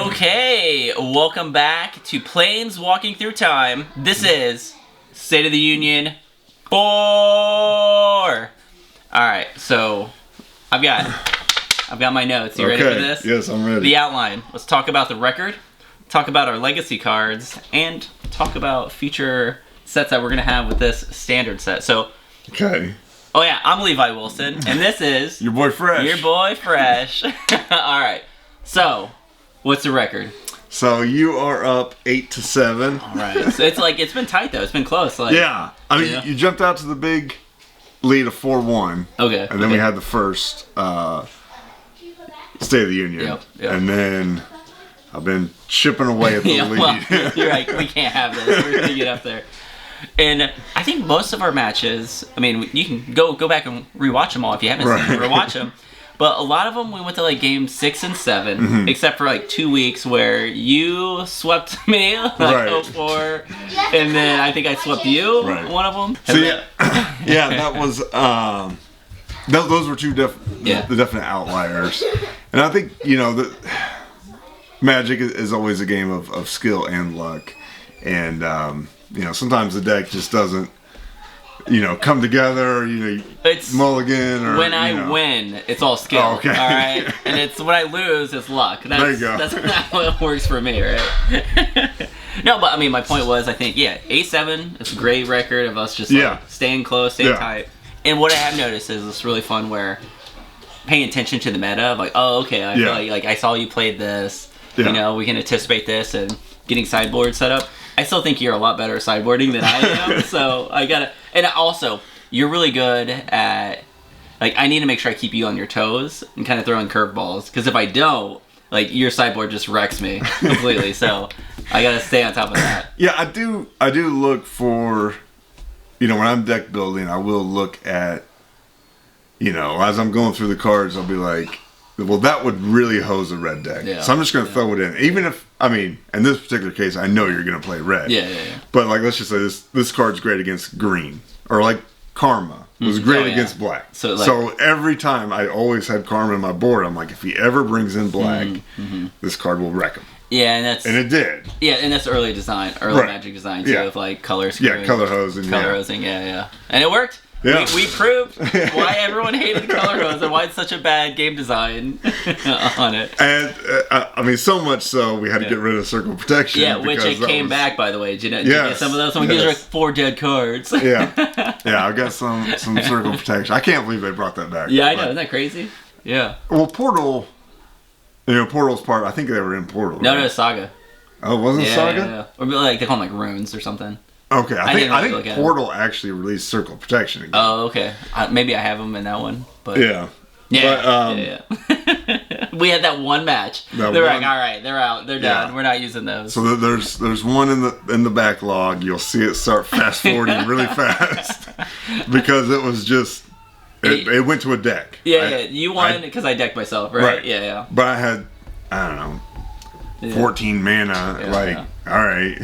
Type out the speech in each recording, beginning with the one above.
Okay, welcome back to Planeswalking Through Time. This is State of the Union 4. Alright, so I've got my notes. You ready for this? Yes, I'm ready. The outline. Let's talk about the record, talk about our legacy cards, and talk about future sets that we're going to have with this standard set. So, okay. Oh yeah, I'm Levi Wilson, and this is... Your boy Fresh. Your boy Fresh. Alright, so... What's the record? So you are up 8-7. All right. So it's been tight though. It's been close. Like, yeah. I mean, you jumped out to the big lead of 4-1. Okay. And then we had the first State of the Union. Yep. And then I've been chipping away at the lead. Well, you're right. We can't have this. We're gonna get up there. And I think most of our matches. I mean, you can go back and rewatch them all if you haven't seen them. Rewatch them. But a lot of them, we went to like game 6 and 7, except for like 2 weeks where you swept me like 0-4, and then I think I swept you one of them. So yeah, that was those were the definite outliers, and I think the Magic is always a game of skill and luck, and sometimes the deck just doesn't. Come together, it's mulligan or... When I win, it's all skill, all right? And it's when I lose, it's luck. There you go. That's how it works for me, right? No, but I mean, my point was, I think, 8-7, it's a great record of us just staying close, staying tight. And what I have noticed is it's really fun where paying attention to the meta of like, oh, okay, I feel like I saw you played this, we can anticipate this, and getting sideboard set up. I still think you're a lot better at sideboarding than I am, so I gotta... And also, you're really good at... Like, I need to make sure I keep you on your toes and kind of throwing curveballs, because if I don't, like, your sideboard just wrecks me completely, so I gotta stay on top of that. Yeah, I do look for... when I'm deck building, I will look at... as I'm going through the cards, I'll be like... Well, that would really hose a red deck. Yeah. So I'm just going to throw it in. Even if, in this particular case, I know you're going to play red. Yeah. But, like, let's just say this card's great against green. Or, like, Karma was great against black. So every time I always had Karma in my board, I'm like, if he ever brings in black, this card will wreck him. Yeah, and it did. Yeah, and that's early Magic design, too, with, like, color screwing. Yeah, color hosing. Color hosing, yeah. And it worked. Yeah. We proved why everyone hated color hose and why it's such a bad game design on it. And so much so we had to get rid of Circle Protection. Yeah, which it came back, by the way. Did you get some of those? Someone gives you like 4 dead cards. Yeah, I got some Circle Protection. I can't believe they brought that back. Yeah, I know. Isn't that crazy? Yeah. Well, Portal. Portal's part. I think they were in Portal. No, Saga. Oh, wasn't Saga? Yeah. Or like they call them like runes or something. Okay, I think Portal actually released Circle Protection again. Oh, okay. Maybe I have them in that one, but yeah. We had that one match. They're like, all right, they're out, they're done. We're not using those. So there's one in the backlog. You'll see it start fast forwarding really fast because it was just it went to a deck. Yeah. You won because I decked myself, right? Yeah. But I had 14 mana, all right.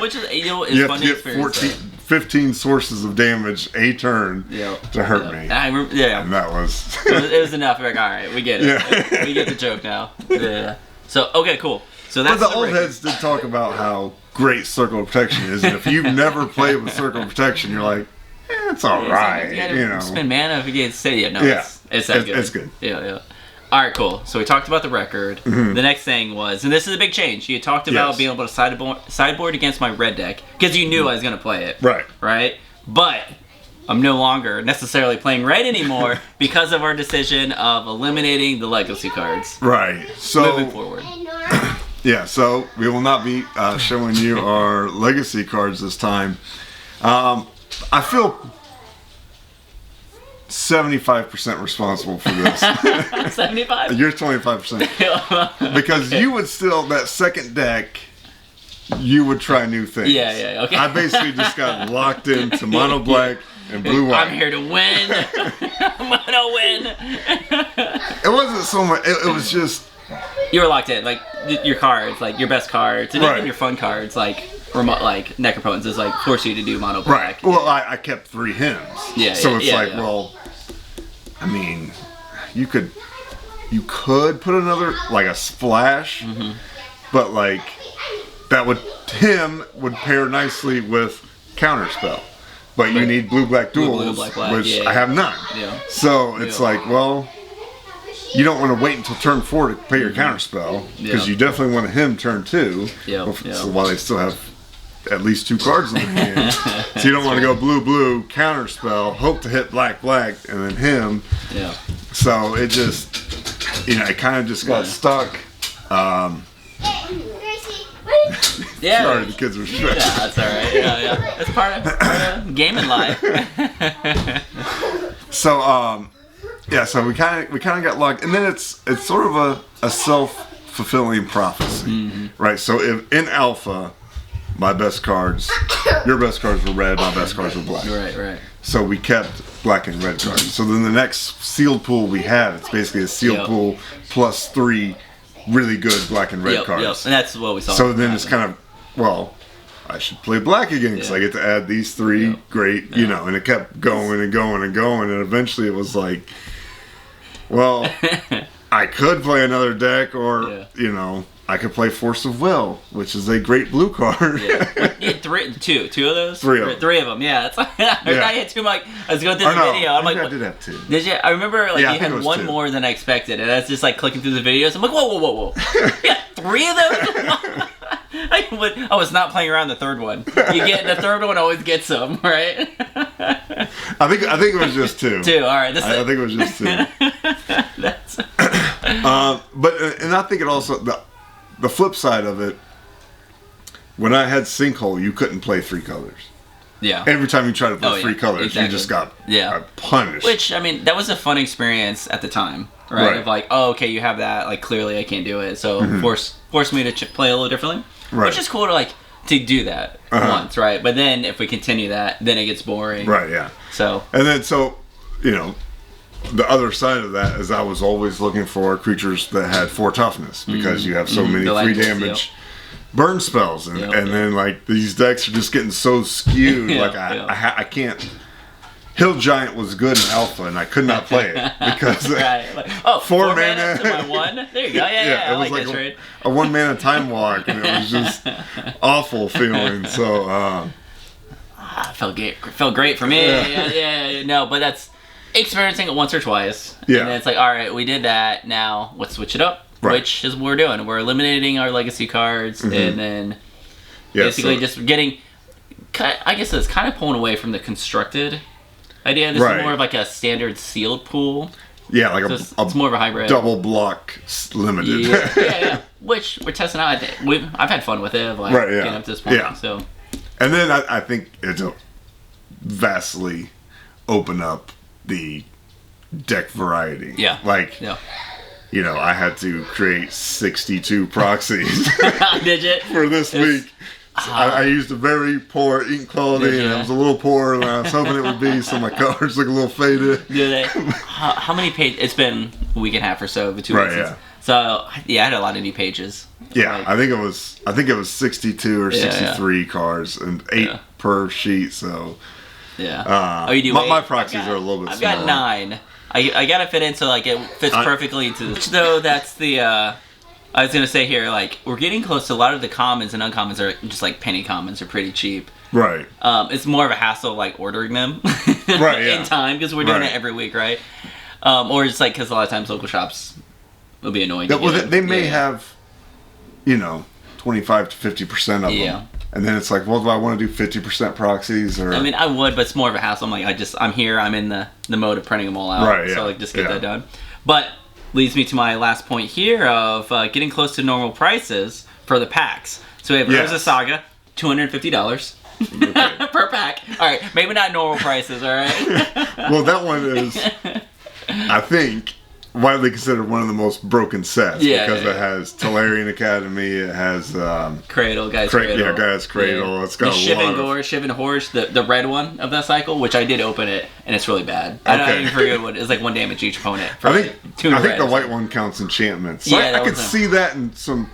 Which is, you have to get 15 sources of damage a turn to hurt me. And that was... it was enough. We're like, all right, we get it. Yeah. We get the joke now. Yeah. So, okay, cool. So that's but the old heads did talk about how great Circle of Protection is, and if you've never played with Circle of Protection, you're like, it's all right. Spend mana if you get say it's that good. It's good. Yeah. All right, cool. So we talked about the record. The next thing was, and this is a big change. You talked about being able to sideboard against my red deck because you knew I was going to play it. Right. But I'm no longer necessarily playing red anymore because of our decision of eliminating the legacy cards. Right. So moving forward. So we will not be showing you our legacy cards this time. I feel 75% responsible for this. 75? You're 25%. Because you would still, that second deck, you would try new things. Yeah, okay. I basically just got locked into mono black and blue white. I'm here to win. I'm gonna win. It wasn't so much, it was just... You were locked in, like, your cards, like, your best cards, and even your fun cards, like Necropotence is like force you to do mono black. Right. Well, I kept 3 hymns. So it's well, I mean, you could put another like a splash but like that would pair nicely with Counterspell. But you need blue-black duels, black, which I have none. Yeah. So it's like, well, you don't want to wait until turn 4 to play your Counterspell, because you definitely want him turn 2. So while they still have at least 2 cards in the hand. So you don't want to go blue, Counterspell, hope to hit black, and then him. Yeah. So it just, it kind of just got stuck. Yeah. Sorry, the kids were stressed. Yeah, that's all right. Yeah. That's part of gaming life. So, so we kind of got luck, and then it's sort of a self-fulfilling prophecy, right? So if in alpha, my best cards, your best cards were red, my best cards were black. Right. So we kept black and red cards. So then the next sealed pool we have, it's basically a sealed pool plus 3 really good black and red cards. And that's what we saw. So then it's kind of, well, I should play black again because I get to add these 3 great, and it kept going and going and going, and eventually it was like, well, I could play another deck, or I could play Force of Will, which is a great blue card. Two of those. 3 of them. 3 of them. Yeah, it's like, I had 2. I was going through the video. I'm like, I did have 2. Did you? I remember you had 1 2. more than I expected, and I was just like clicking through the videos. I'm like, whoa! Yeah, 3 of those. I was not playing around the 3rd one. You get the 3rd one always gets them, right? I think it was just 2. 2. All right. I think it was just 2. But I think it also the flip side of it. When I had Sinkhole, you couldn't play 3 colors. Yeah. Every time you tried to play 3 colors, you just got punished. Which, I mean, that was a fun experience at the time, right? Of like, oh, okay, you have that. Like, clearly I can't do it. So force me to play a little differently. Right. Which is cool to do that once, right? But then if we continue that, then it gets boring. Right, yeah. So. And then, the other side of that is I was always looking for creatures that had 4 toughness, because you have so many 3 damage burn spells, and then like these decks are just getting so skewed. I can't. Hill Giant was good in alpha, and I could not play it because 4 mana to my 1. There you go. Yeah. I like that trade. A 1 mana time walk, and it was just awful feeling. So felt great for me. Yeah. No, but that's experiencing it once or twice. Yeah. And then it's like, all right, we did that. Now let's switch it up. Right. Which is what we're doing. We're eliminating our legacy cards, and then basically just getting. I guess it's kind of pulling away from the constructed idea. This is more of like a standard sealed pool. Yeah, like it's more of a hybrid. Double block limited. Yeah. Which we're testing out. I've had fun with it. Getting up to this point. Yeah. So. And then I think it'll vastly open up the deck variety. Yeah. I had to create 62 proxies. Did you? For this week. I used a very poor ink quality, and it was a little poor than I was hoping it would be, so my cards look a little faded. Do they? How many pages? It's been a week and a half or so, 2 weeks. Yeah. So I had a lot of new pages. Yeah, I think it was 62 or 63 cards, and 8 per sheet. So yeah. You do my proxies are a little bit. I've got 9. I gotta fit in so it fits perfectly into the. So that's the. I was gonna say here, we're getting close to a lot of the commons and uncommons are just penny commons are pretty cheap. Right. It's more of a hassle ordering them. In time, because we're doing it every week, right? Or just because a lot of times local shops will be annoying. They may have, 25 to 50% of them. And then it's do I want to do 50% proxies or? I mean, I would, but it's more of a hassle. I'm here. I'm in the mode of printing them all out. Right. Yeah. So just get that done. But leads me to my last point here of getting close to normal prices for the packs. So we have Urza Saga, $250 per pack. All right, maybe not normal prices. All right. Well, that one is, I think, widely considered one of the most broken sets because it has Tolarian Academy, it has Cradle, Guy's Cradle. Yeah, Guy's Cradle. It's got the Shivan Horse, the red one of that cycle, which I did open it, and it's really bad. I don't even forget what it's 1 damage each opponent. I think the white one counts enchantments. So I could see that in some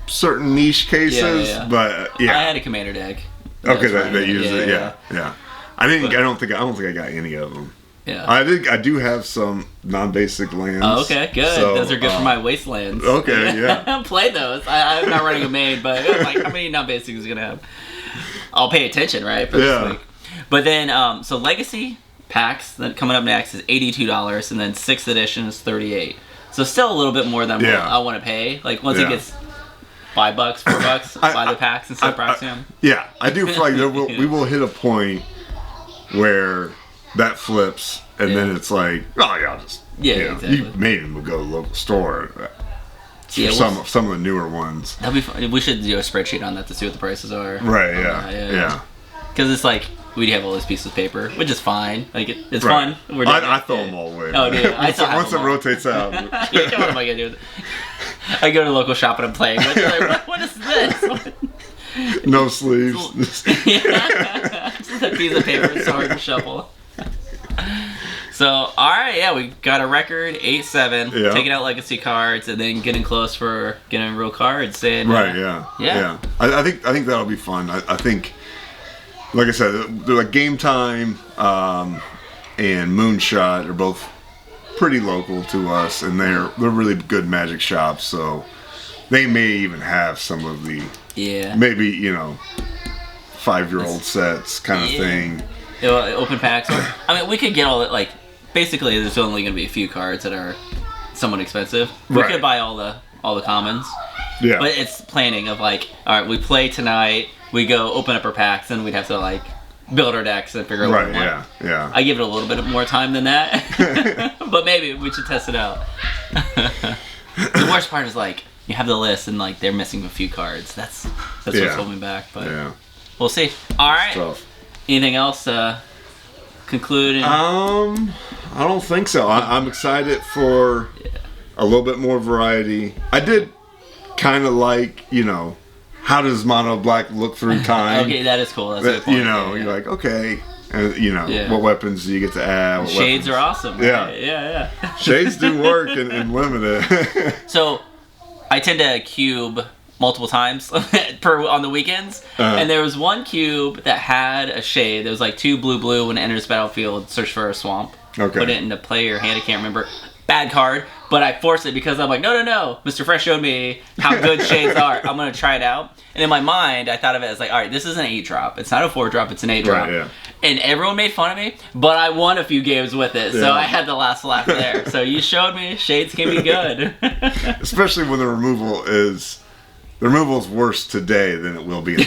certain niche cases, but I had a commander deck. Okay, they use it. Yeah. I don't think I got any of them. Yeah. I do have some non-basic lands. Oh, okay, good. So, those are good for my wastelands. Okay, yeah. Play those. I'm not running a main, but like, how many non-basics is gonna have? I'll pay attention, right, for this week. But then, so Legacy packs that coming up next is $82, and then 6th edition is $38. So still a little bit more than what I want to pay. Like once it gets $5, $4, buy the packs instead of pricing them. Yeah, I do feel like we will hit a point where that flips, and then it's like, oh yeah, I'll just exactly. You maybe we'll go to the local store. For some of the newer ones. That'd be fun. We should do a spreadsheet on that to see what the prices are. Right. Yeah. Because it's like we have all these pieces of paper, which is fine. Like it's fun. I throw them all away. Oh, dude. Once it rotates out. What am I gonna do with it? I go to the local shop and I'm playing. Like, what is this? No sleeves. Just a piece of paper, sword, and shovel. So, alright, we got a record, 8-7, taking out legacy cards, and then getting close for getting real cards. And, yeah. I think that'll be fun. I think, like I said, they're like Game Time and Moonshot are both pretty local to us, and they're really good Magic shops, so they may even have some of the, maybe, 5-year-old sets kind of thing. Open packs. I mean, we could get all that, like, basically there's only going to be a few cards that are somewhat expensive. We could buy all the commons. Yeah. But it's planning of like, all right, we play tonight, we go open up our packs, and we'd have to like build our decks and figure out what we want. Yeah. I give it a little bit more time than that. But maybe we should test it out. The worst part is like you have the list and like they're missing a few cards. That's what's holding me back, but we'll see. All right. Tough. Anything else concluding? I don't think so. I'm excited for a little bit more variety. I did kind of like, how does mono black look through time? Okay, that is cool. That's a good point. You're like, okay, and, what weapons do you get to add? Shades are awesome. Right? Yeah. Shades do work in limited. So, I tend to cube multiple times on the weekends, and there was one cube that had a shade. There was like 2 blue when it enters the battlefield, search for a swamp. Okay. Put it into play or hand, I can't remember. Bad card, but I forced it because I'm like, no. Mr. Fresh showed me how good shades are. I'm going to try it out. And in my mind, I thought of it as like, all right, this is an 8-drop. It's not a 4-drop, it's an 8-drop. Right, yeah. And everyone made fun of me, but I won a few games with it, so I had the last laugh there. So you showed me shades can be good. Especially when the removal is worse today than it will be in the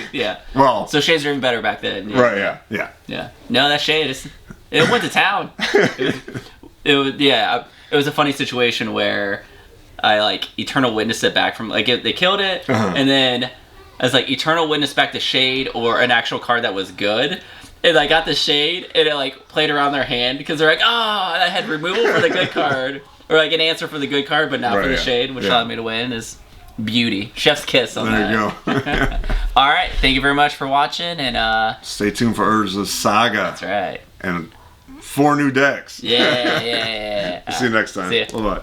future. Well, so shades are even better back then. Right, yeah. No, that shade, it went to town. It was a funny situation where I like Eternal Witness it back from like they killed it, and then I was like Eternal Witness back to shade or an actual card that was good, and I got the shade and it like played around their hand because they're like, I had removal for the good card or like an answer for the good card, but not for the shade, which allowed me to win. Is beauty, chef's kiss on that. There you go. All right, thank you very much for watching, and stay tuned for Urza's Saga. That's right. And 4 new decks. Yeah. See you next time. See ya. Bye-bye.